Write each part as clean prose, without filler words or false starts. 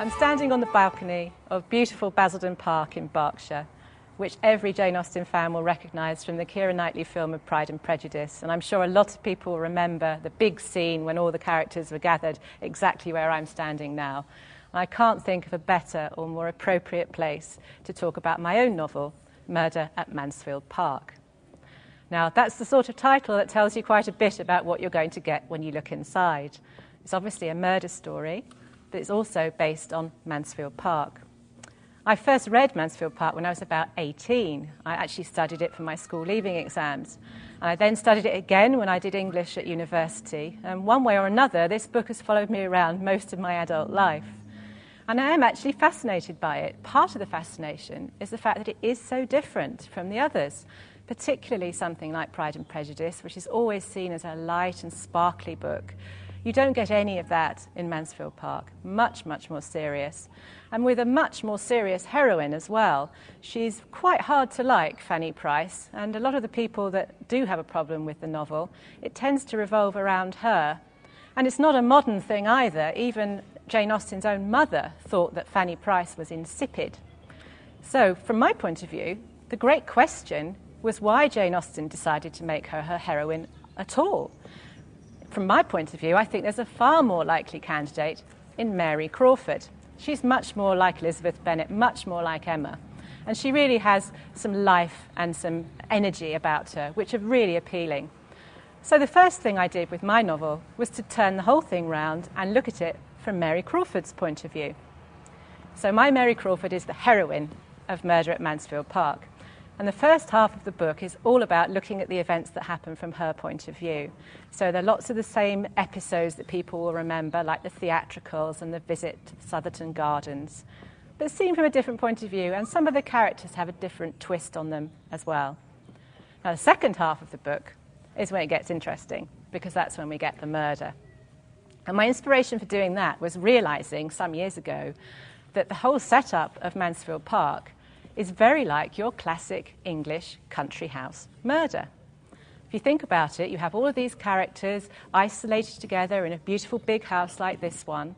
I'm standing on the balcony of beautiful Basildon Park in Berkshire, which every Jane Austen fan will recognise from the Keira Knightley film of Pride and Prejudice. And I'm sure a lot of people will remember the big scene when all the characters were gathered exactly where I'm standing now. And I can't think of a better or more appropriate place to talk about my own novel, Murder at Mansfield Park. Now, that's the sort of title that tells you quite a bit about what you're going to get when you look inside. It's obviously a murder story, but it's also based on Mansfield Park. I first read Mansfield Park when I was about 18. I actually studied it for my school leaving exams. And I then studied it again when I did English at university. And one way or another, this book has followed me around most of my adult life. And I am actually fascinated by it. Part of the fascination is the fact that it is so different from the others, particularly something like Pride and Prejudice, which is always seen as a light and sparkly book. You don't get any of that in Mansfield Park. Much, much more serious. And with a much more serious heroine as well. She's quite hard to like, Fanny Price, and a lot of the people that do have a problem with the novel, it tends to revolve around her. And it's not a modern thing either. Even Jane Austen's own mother thought that Fanny Price was insipid. So, from my point of view, the great question was why Jane Austen decided to make her heroine at all. From my point of view, I think there's a far more likely candidate in Mary Crawford. She's much more like Elizabeth Bennet, much more like Emma. And she really has some life and some energy about her, which are really appealing. So the first thing I did with my novel was to turn the whole thing round and look at it from Mary Crawford's point of view. So my Mary Crawford is the heroine of Murder at Mansfield Park. And the first half of the book is all about looking at the events that happen from her point of view. So there are lots of the same episodes that people will remember, like the theatricals and the visit to the Southerton Gardens, but seen from a different point of view, and some of the characters have a different twist on them as well. Now, the second half of the book is when it gets interesting, because that's when we get the murder. And my inspiration for doing that was realising some years ago that the whole setup of Mansfield Park is very like your classic English country house murder. If you think about it, you have all of these characters isolated together in a beautiful big house like this one,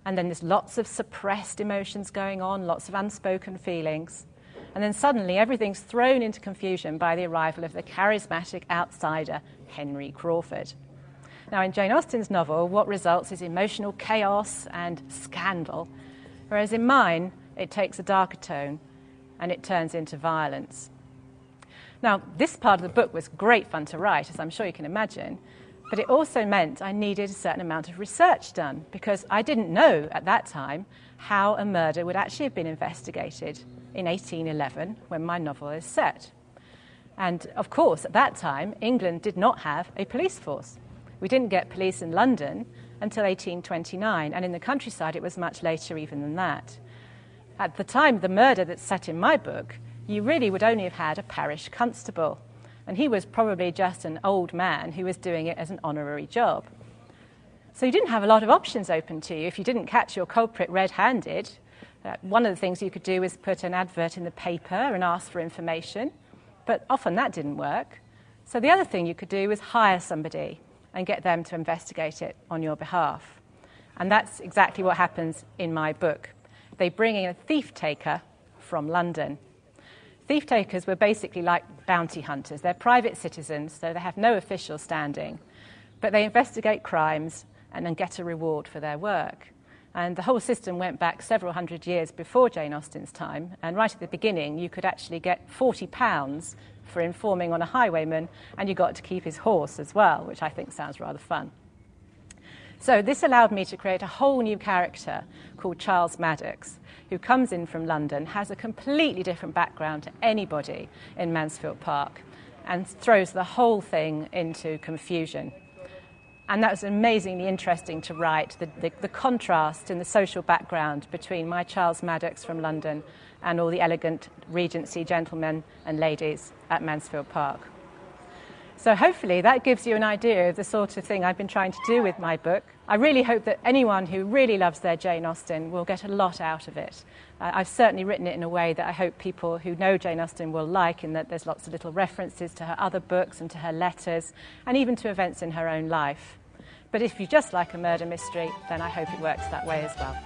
and then there's lots of suppressed emotions going on, lots of unspoken feelings, and then suddenly everything's thrown into confusion by the arrival of the charismatic outsider, Henry Crawford. Now, in Jane Austen's novel, what results is emotional chaos and scandal, whereas in mine, it takes a darker tone and it turns into violence. Now, this part of the book was great fun to write, as I'm sure you can imagine, but it also meant I needed a certain amount of research done, because I didn't know at that time how a murder would actually have been investigated in 1811, when my novel is set. And of course, at that time, England did not have a police force. We didn't get police in London until 1829, and in the countryside it was much later even than that. At the time, the murder that's set in my book, you really would only have had a parish constable. And he was probably just an old man who was doing it as an honorary job. So you didn't have a lot of options open to you if you didn't catch your culprit red-handed. One of the things you could do was put an advert in the paper and ask for information. But often that didn't work. So the other thing you could do was hire somebody and get them to investigate it on your behalf. And that's exactly what happens in my book. They bring in a thief-taker from London. Thief-takers were basically like bounty hunters. They're private citizens, so they have no official standing. But they investigate crimes and then get a reward for their work. And the whole system went back several hundred years before Jane Austen's time. And right at the beginning, you could actually get £40 for informing on a highwayman, and you got to keep his horse as well, which I think sounds rather fun. So this allowed me to create a whole new character called Charles Maddox, who comes in from London, has a completely different background to anybody in Mansfield Park, and throws the whole thing into confusion. And that was amazingly interesting to write, the contrast in the social background between my Charles Maddox from London and all the elegant Regency gentlemen and ladies at Mansfield Park. So hopefully that gives you an idea of the sort of thing I've been trying to do with my book. I really hope that anyone who really loves their Jane Austen will get a lot out of it. I've certainly written it in a way that I hope people who know Jane Austen will like, in that there's lots of little references to her other books and to her letters, and even to events in her own life. But if you just like a murder mystery, then I hope it works that way as well.